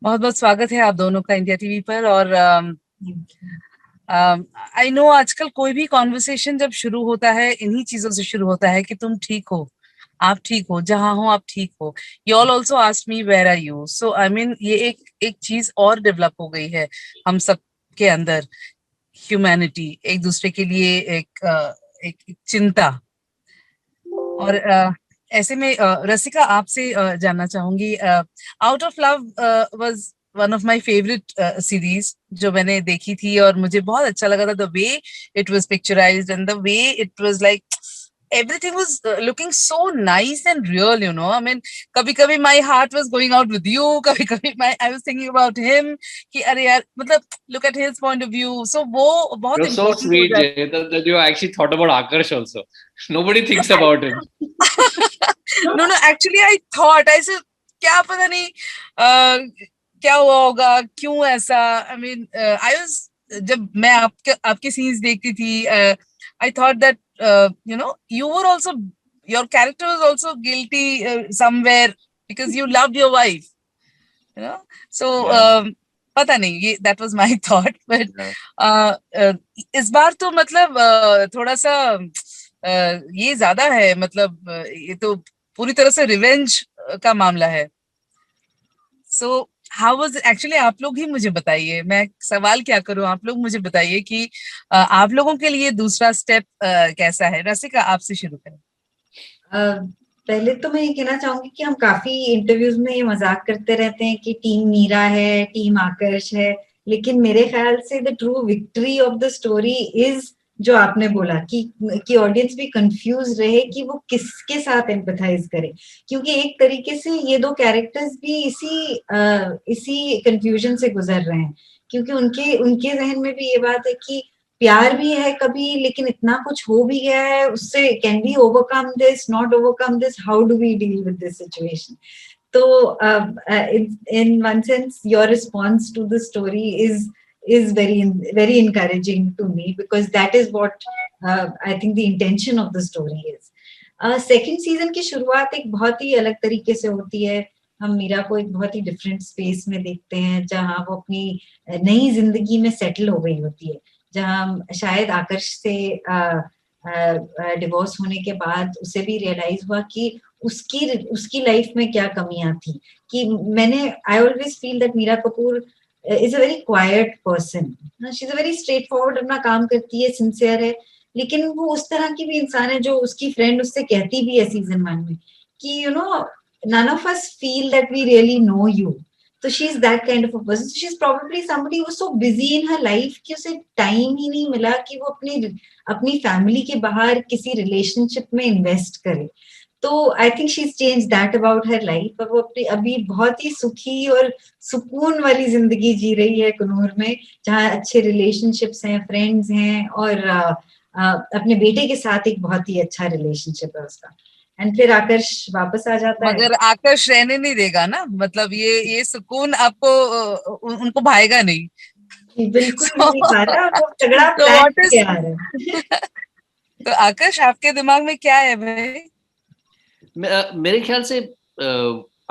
बहुत बहुत स्वागत है आप दोनों का इंडिया टीवी पर। और आई नो आजकल कोई भी कॉन्वर्सेशन जब शुरू होता है इन्हीं चीजों से शुरू होता है कि तुम ठीक हो, आप ठीक हो, जहां हो आप ठीक हो। You all also asked me where are you, so I mean ये एक एक चीज और डेवलप हो गई है हम सब के अंदर, ह्यूमैनिटी, एक दूसरे के लिए एक चिंता। और ऐसे में रसिका आपसे जानना चाहूंगी, out of love was one of my favourite series जो मैंने देखी थी, और मुझे बहुत अच्छा लगा था the way it was picturised and the way it was like everything was looking so nice and real, you know. I mean, कभी कभी my heart was going out with you, कभी कभी I was thinking about him कि अरे यार मतलब look at his point of view, so वो बहुत You're so important हो sweet, जाता Jay, that you actually thought about Akarsh also. Nobody thinks about him. No no actually I thought ऐसे, क्या पता नहीं क्या हुआ होगा, क्यों ऐसा। आई मीन आई वाज, जब मैं आपके सीन्स देखती थी, I thought that you know you were also, your character was also guilty somewhere because you loved your wife, you know. So Yeah. पता नहीं, ये that was my thought. Yeah. But इस बार तो मतलब थोड़ा सा ये ज्यादा है, मतलब ये तो पूरी तरह से रिवेंज का मामला है। सो हाउ वाज एक्चुअली, आप लोग ही मुझे बताइए, मैं सवाल क्या करूं, आप लोग मुझे बताइए कि आप लोगों के लिए दूसरा स्टेप कैसा है। रसिका आपसे शुरू करें। पहले तो मैं ये कहना चाहूंगी कि हम काफी इंटरव्यूज में ये मजाक करते रहते हैं कि टीम मीरा है, टीम आकर्ष है, लेकिन मेरे ख्याल से the true victory of the story is जो आपने बोला कि ऑडियंस भी कंफ्यूज रहे कि वो किसके साथ एम्पैथाइज करे, क्योंकि एक तरीके से ये दो कैरेक्टर्स भी इसी कंफ्यूजन से गुजर रहे हैं, क्योंकि उनके उनके जहन में भी ये बात है कि प्यार भी है कभी, लेकिन इतना कुछ हो भी गया है उससे, can we overcome this, not overcome this, how do we deal with this situation. तो in one sense your response to the story is very encouraging to me, because that is what I think the intention of the story is. Second season की शुरुआत एक बहुत ही अलग तरीके से होती है। हम मीरा को एक बहुत ही डिफरेंट स्पेस में देखते हैं, जहां वो अपनी नई जिंदगी में सेटल हो गई होती है, जहां शायद आकर्ष से डिवोर्स होने के बाद उसे भी रियलाइज हुआ कि उसकी लाइफ में क्या कमियां थी। कि I always feel that Meera Kapoor is a very quiet person, she is a very straightforward, अपना काम करती है, सिंसियर है, लेकिन वो उस तरह की भी इंसान है जो उसकी फ्रेंड उससे कहती भी है सीजन 1 में कि you know none of us feel that we really know you. So she's that kind of a person. So she's probably somebody who was so busy in her life कि उसे time ही नहीं मिला कि वो अपनी family के बाहर किसी रिलेशनशिप में इन्वेस्ट करे। तो I think she change that about her life. अब वो अभी बहुत ही सुखी और सुकून वाली जिंदगी जी रही है कुनूर में, जहाँ अच्छे रिलेशनशिप्स हैं, फ्रेंड्स हैं, और अपने बेटे के साथ एक बहुत ही अच्छा रिलेशनशिप है उसका। एंड फिर आकर्ष वापस आ जाता है, मगर आकर्ष रहने नहीं देगा ना, मतलब ये सुकून आपको उनको भाएगा नहीं। बिल्कुल नहीं भाता, वो तगड़ा तो प्लान व्हाट लेके इज आ रहा है। तो आकर्ष आपके दिमाग में क्या है भाई? मेरे ख्याल से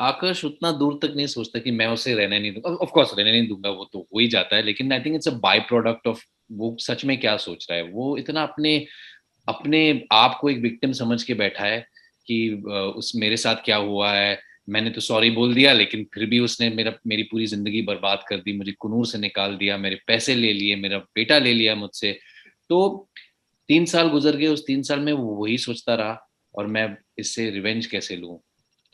आकर्ष उतना दूर तक नहीं सोचता कि मैं उसे रहने नहीं दूंगा। ऑफ कोर्स रहने नहीं दूंगा, वो तो हो ही जाता है, लेकिन I think it's a by product of वो सच में क्या सोच रहा है। वो इतना अपने अपने आप को एक विक्टिम समझ के बैठा है कि उस मेरे साथ क्या हुआ है, मैंने तो सॉरी बोल दिया, लेकिन फिर भी उसने मेरी पूरी जिंदगी बर्बाद कर दी, मुझे कुनूर से निकाल दिया, मेरे पैसे ले लिए, मेरा बेटा ले लिया मुझसे। तो 3 साल गुजर गए, उस 3 साल में वो वही सोचता रहा, और मैं इससे रिवेंज कैसे लूं,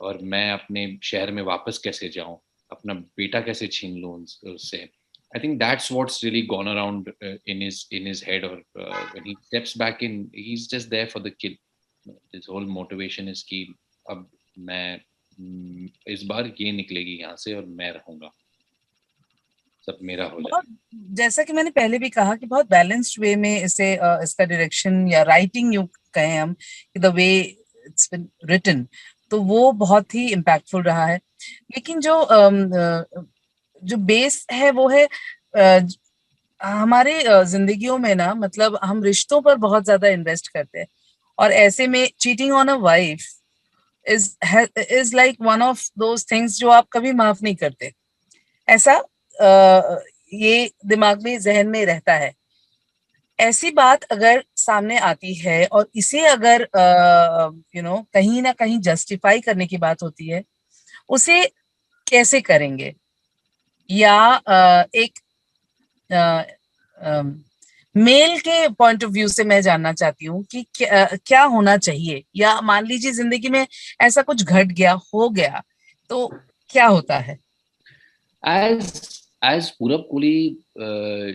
और मैं अपने शहर में वापस कैसे जाऊं, अपना बेटा कैसे छीन लूं उससे। I think that's what's really gone around in his head, or when he steps back in, he's just there for the kid. His whole motivation is कि अब मैं इस बार ये निकलेगी यहाँ से और मैं रहूंगा, सब मेरा हो बहुत, जाए। जैसा कि मैंने पहले भी कहा कि बहुत बैलेंस्ड वे में इसे इसका डायरेक्शन या राइटिंग यू कहें हम, the way it's been written, तो वो बहुत ही इम्पैक्टफुल रहा है। लेकिन जो बेस है वो है हमारे जिंदगियों में ना, मतलब हम रिश्तों पर बहुत ज्यादा इन्वेस्ट करते हैं, और ऐसे में cheating on a wife is is like one of those things जो आप कभी माफ नहीं करते। ऐसा ये दिमाग में, जहन में रहता है। ऐसी बात अगर सामने आती है और इसे अगर कहीं ना कहीं जस्टिफाई करने की बात होती है, उसे कैसे करेंगे? या एक मेल के पॉइंट ऑफ व्यू से मैं जानना चाहती हूँ कि क्या होना चाहिए, या मान लीजिए जिंदगी में ऐसा कुछ घट गया, हो गया, तो क्या होता है? As Purab Kohli,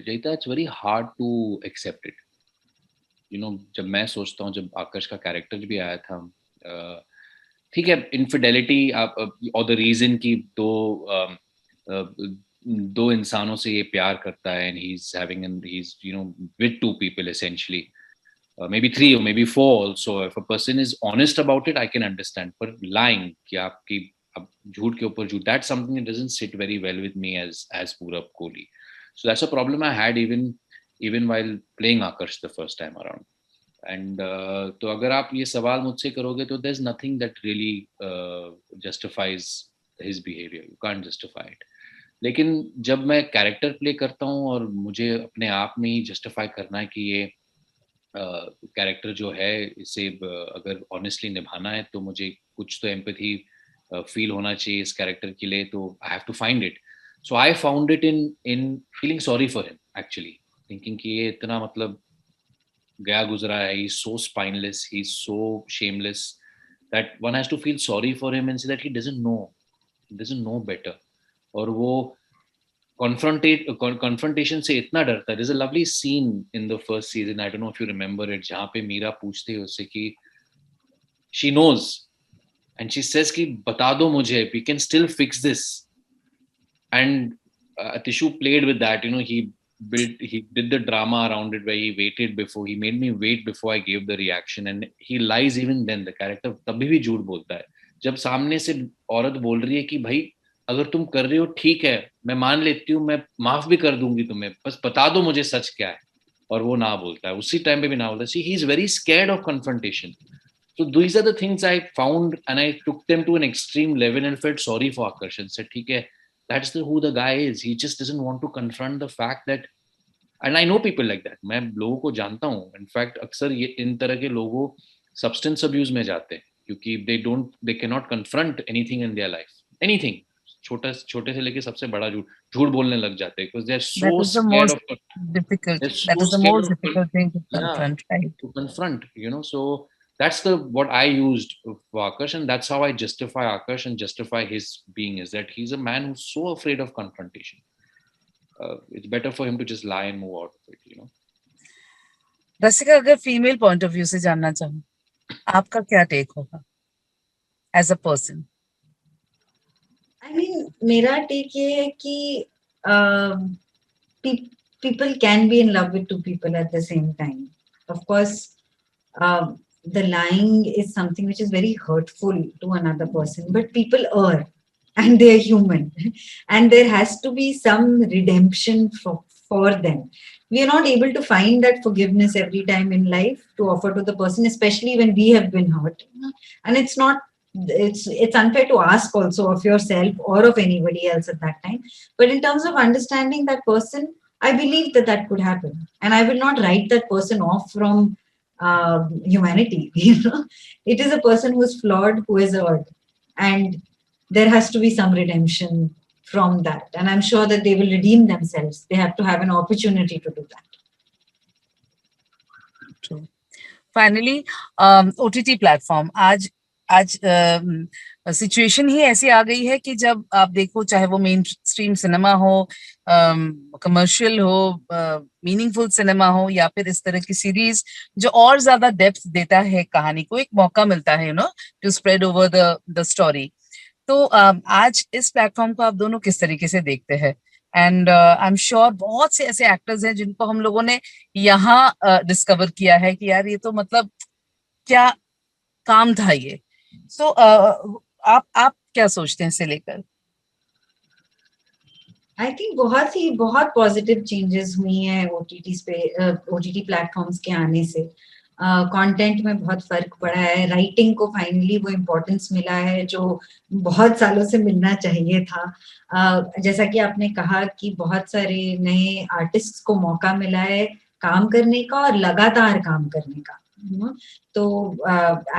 Jaita, it's very hard to accept it. जब मैं सोचता हूँ, जब आकर्ष का कैरेक्टर भी आया था, ठीक है, इनफिडेलिटी और द रीजन की दो इंसानों से ये प्यार करता है, and he is with two people essentially, maybe three or maybe four also. If a person is honest about it, I can understand. But lying, कि आपकी अब झूठ के ऊपर झूठ, that's something that doesn't sit very well with me as Purab Kohli. So that's a problem I had even while playing Akarsh the first time around. And तो अगर आप ये सवाल मुझसे करोगे, तो there's nothing that really justifies his behavior. You can't justify it. लेकिन जब मैं कैरेक्टर प्ले करता हूँ और मुझे अपने आप में ही जस्टिफाई करना है कि ये कैरेक्टर जो है, इसे अगर ऑनेस्टली निभाना है, तो मुझे कुछ तो एम्पैथी फील होना चाहिए इस कैरेक्टर के लिए, तो I have to find it. So I found it in feeling sorry for him, actually thinking कि ये इतना मतलब गया गुजरा है, he is so spineless, he is so shameless, that one has to feel sorry for him and say that he doesn't know better. और वो confrontation से इतना डरता है. There's a lovely scene in the first season, I don't know if you remember it, जहाँ पे मीरा पूछती है उससे कि she knows and she says कि बता दो मुझे, we can still fix this. And Tishu played with that, he did the drama around it where he made me wait before I gave the reaction, and he lies even then. The character तभी भी झूठ बोलता है जब सामने से औरत बोल रही है कि भाई अगर तुम कर रही हो ठीक है, मैं मान लेती हूँ, मैं माफ भी कर दूंगी तुम्हें, बस बता दो मुझे सच क्या है. और वो ना बोलता है, उसी टाइम पे भी ना बोलता है. See, he is very scared of confrontation. So these are the things I found, and I took them to an extreme level and felt sorry for Akarsh and said, ठीक है, that's who the guy is. He just doesn't want to confront the fact that, and I know people like that. मैं लोगों को जानता हूँ. In fact, अक्सर ये इन तरह के लोगों substance abuse में जाते हैं क्योंकि they cannot confront anything in their life. Anything. छोटे से लेके सबसे बड़ा झूठ बोलने लग जाते हैं because they are so scared of difficult. they're That so is the scared most difficult thing to confront, right? to confront, so that's what I used for Akash, and that's how I justify Akash and justify his being, is that he's a man who's so afraid of confrontation. It's better for him to just lie and move out of it. रसिका, अगर female point of view से जानना चाहूँ, आपका क्या take होगा as a person? I mean, मेरा take ये है कि people can be in love with two people at the same time. Of course, the lying is something which is very hurtful to another person, but people err and they're human and there has to be some redemption for them. We are not able to find that forgiveness every time in life to offer to the person, especially when we have been hurt. And it's unfair to ask also of yourself or of anybody else at that time. But in terms of understanding that person, I believe that could happen, and I will not write that person off from humanity. It is a person who is flawed, who is erred, and there has to be some redemption from that. And I'm sure that they will redeem themselves. They have to have an opportunity to do that. True. Finally, OTT platform. आज situation ही ऐसी आ गई है कि जब आप देखो, चाहे वो मेन स्ट्रीम सिनेमा हो, कमर्शियल हो, मीनिंगफुल सिनेमा हो, या फिर इस तरह की सीरीज जो और ज्यादा डेप्थ देता है कहानी को, एक मौका मिलता है to spread over the story. तो आज इस प्लेटफॉर्म को आप दोनों किस तरीके से देखते हैं? एंड आई एम श्योर बहुत से ऐसे एक्टर्स हैं जिनको हम लोगों ने यहाँ डिस्कवर किया है कि यार ये तो मतलब क्या काम था ये. सो आप क्या सोचते हैं इसे लेकर? आई थिंक बहुत पॉजिटिव चेंजेस हुई हैं ओटीटी प्लेटफॉर्म्स के आने से. कंटेंट में बहुत फर्क पड़ा है, राइटिंग को फाइनली वो इम्पोर्टेंस मिला है जो बहुत सालों से मिलना चाहिए था। जैसा कि आपने कहा कि बहुत सारे नए आर्टिस्ट्स को मौका मिला है काम करने का और लगातार काम करने का, तो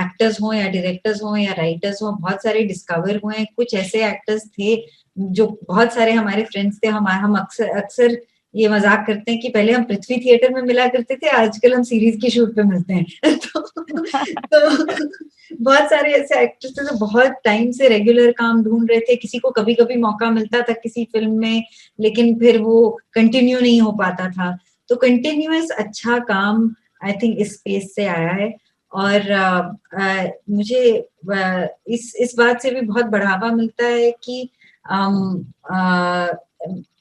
एक्टर्स हों या डायरेक्टर्स हों या राइटर्स हों, बहुत सारे डिस्कवर हुए हैं। कुछ ऐसे एक्टर्स थे जो बहुत सारे हमारे फ्रेंड्स थे, हम अक्सर अक्सर ये मजाक करते हैं कि पहले हम पृथ्वी थिएटर में मिला करते थे, आजकल हम सीरीज की शूट पे मिलते हैं। तो बहुत सारे ऐसे एक्टर्स थे जो बहुत टाइम से रेगुलर काम ढूंढ रहे थे, किसी को कभी कभी मौका मिलता था किसी फिल्म में, लेकिन फिर वो कंटिन्यू नहीं हो पाता था। तो कंटिन्यूअस अच्छा काम आई थिंक इस स्पेस से आया है। और मुझे इस बात से भी बहुत बढ़ावा मिलता है कि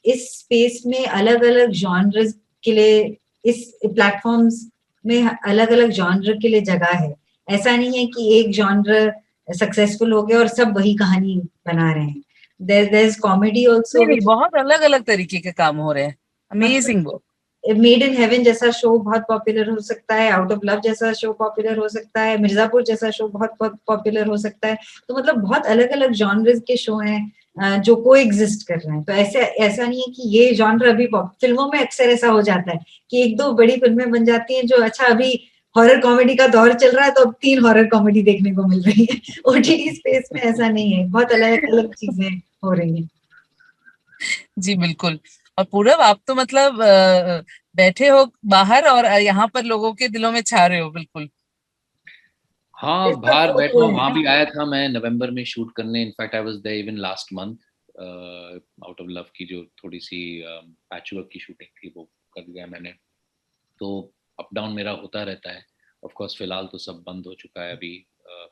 इस स्पेस में अलग अलग जॉनर्स के लिए, इस प्लेटफॉर्म्स में अलग अलग जॉनर के लिए जगह है। ऐसा नहीं है कि एक जॉनर सक्सेसफुल हो गया और सब वही कहानी बना रहे हैं। देयर इज कॉमेडी आल्सो, नहीं, बहुत अलग अलग तरीके के काम हो रहे हैं। Amazing work. Made in heaven जैसा शो बहुत पॉपुलर हो सकता है, आउट ऑफ लव जैसा शो पॉपुलर हो सकता है, मिर्जापुर जैसा शो बहुत पॉपुलर हो सकता है। तो मतलब बहुत अलग अलग जॉनर्स के शो हैं जो को एग्जिस्ट कर रहे हैं। तो ऐसा नहीं है कि ये जॉनर अभी फिल्मों में अक्सर ऐसा हो जाता है कि एक दो बड़ी फिल्में बन जाती हैं जो अच्छा अभी हॉरर कॉमेडी का दौर चल रहा है तो अब 3 हॉरर कॉमेडी देखने को मिल रही है। ओटीटी स्पेस में ऐसा नहीं है, बहुत अलग अलग चीजें हो रही हैं। जी बिल्कुल। और पूरब, आप तो मतलब बैठे हो बाहर और यहाँ पर लोगों के दिलों में छा रहे हो बिल्कुल। हाँ, इस सब बाहर तो बैठा वो हूँ, है वहां ना। भी आया था मैं नवंबर में शूट करने। In fact I was there even last month. Out of Love की जो थोड़ी सी पैचवर्क की शूटिंग थी वो कर दिया मैंने। तो अप डाउन मेरा होता रहता है। ऑफ कोर्स फिलहाल तो सब बंद हो चुका है अभी,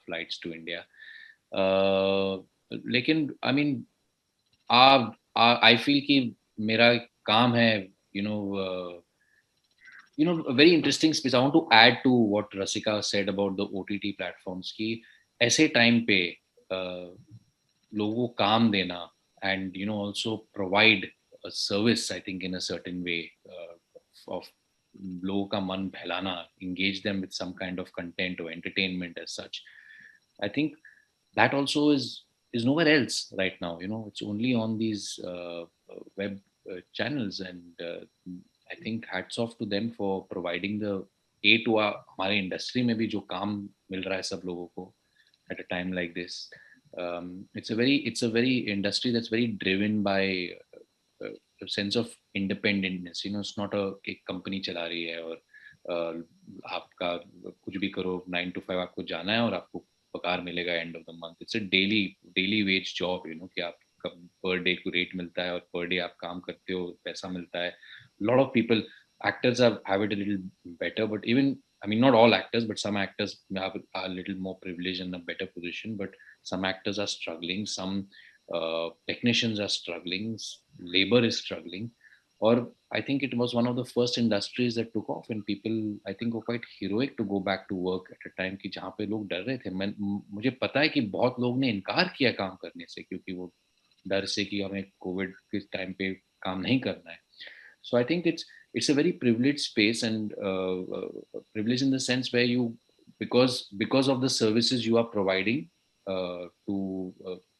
फ्लाइट्स टू इंडिया। लेकिन आई मीन आई फील कि मेरा काम है, you know a very interesting space. I want to add to what Rasika said about the OTT platforms कि ऐसे टाइम पे लोगों को काम देना and also provide a service, I think, in a certain way of लोगों का मन बहलाना, engage them with some kind of content or entertainment as such. I think that also is nowhere else right now. It's only on these web channels, and I think hats off to them for providing the A to हमारे industry में भी जो काम मिल रहा है सब लोगों को at a time like this. It's a very industry that's very driven by a sense of independentness. It's not एक कंपनी चला रही है और आपका कुछ भी करो 9 to 5 आपको जाना है और आपको पगार मिलेगा end of the month. It's a daily veg job, कि आप पर डे को रेट मिलता है और पर डे आप काम करते हो पैसा मिलता है। Lot of people, actors have it a little better, but even, I mean, not all actors, but some actors are a little more privileged and a better position, but some actors are struggling, some technicians are struggling, labor is struggling. Or I think it was one of the first industries that took off, and people, I think, were quite heroic to go back to work at a time कि जहाँ पे लोग डर रहे थे। मुझे पता है कि बहुत लोग ने इनकार किया काम करने से क्योंकि वो डर से कि हमें कोविड के टाइम पे काम नहीं करना है। So I think it's a very privileged space, and privileged in the sense where you, because of the services you are providing to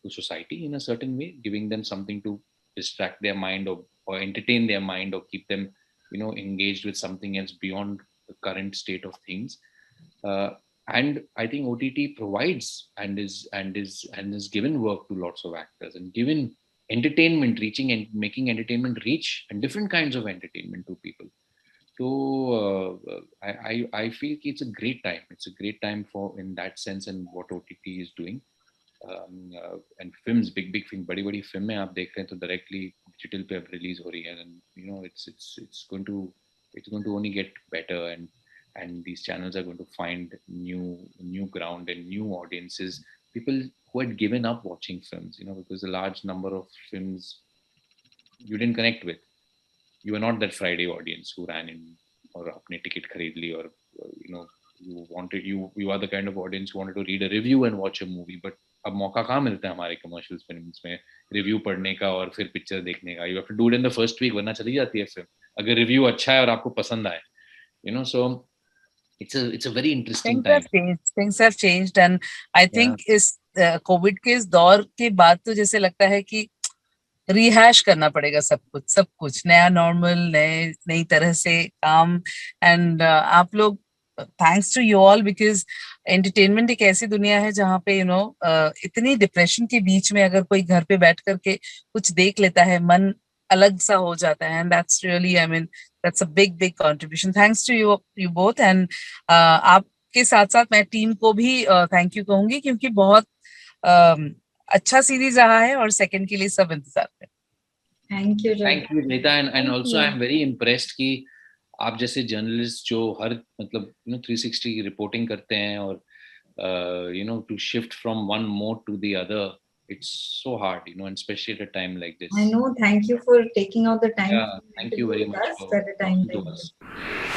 society in a certain way, giving them something to distract their mind or entertain their mind or keep them engaged with something else beyond the current state of things. And I think OTT provides and is given work to lots of actors and given entertainment, reaching and making entertainment reach and different kinds of entertainment to people. So I feel it's a great time. It's a great time for, in that sense, and what OTT is doing. And films, big film, बड़ी फिल्में आप देख रहे हैं तो directly digital पे अब release हो रही है, and it's going to only get better, and these channels are going to find new ground and new audiences, people who had given up watching films, because a large number of films you didn't connect with. You were not that Friday audience who ran in or अपने ticket खरीद ली, or you are the kind of audience who wanted to read a review and watch a movie. But अब मौका कहाँ मिलता है हमारे commercial films में review पढ़ने का और फिर पिक्चर देखने का? You have to do it in the first week, वरना चली जाती है फिल्म अगर रिव्यू अच्छा है और आपको पसंद आए, so it's a very interesting things have time. changed, things have changed, and I think इस कोविड के इस दौर के बाद तो जैसे लगता है कि रिहैश करना पड़ेगा सब कुछ नया नॉर्मल, नई तरह से काम। एंड आप लोग, thanks to you all, because entertainment एक ऐसी दुनिया है जहाँ पे इतनी डिप्रेशन के बीच में अगर कोई घर पे बैठ करके कुछ देख लेता है, मन अलग सा हो जाता है। And that's really, I mean, that's a big big contribution. Thanks to you both. And आपके साथ साथ मैं टीम को भी थैंक यू कहूंगी, क्योंकि बहुत अच्छा सीरीज रहा है और सेकंड के लिए सब इंतजार में। Thank you Rita, and Thank also you. I'm very impressed कि आप जैसे जर्नलिस्ट जो हर मतलब 360 रिपोर्टिंग करते हैं और to shift from one mode to the other, it's so hard, and especially at a time like this. I know. Thank you for taking out the time Yeah, thank you very with much us for at a time talking to like us. this.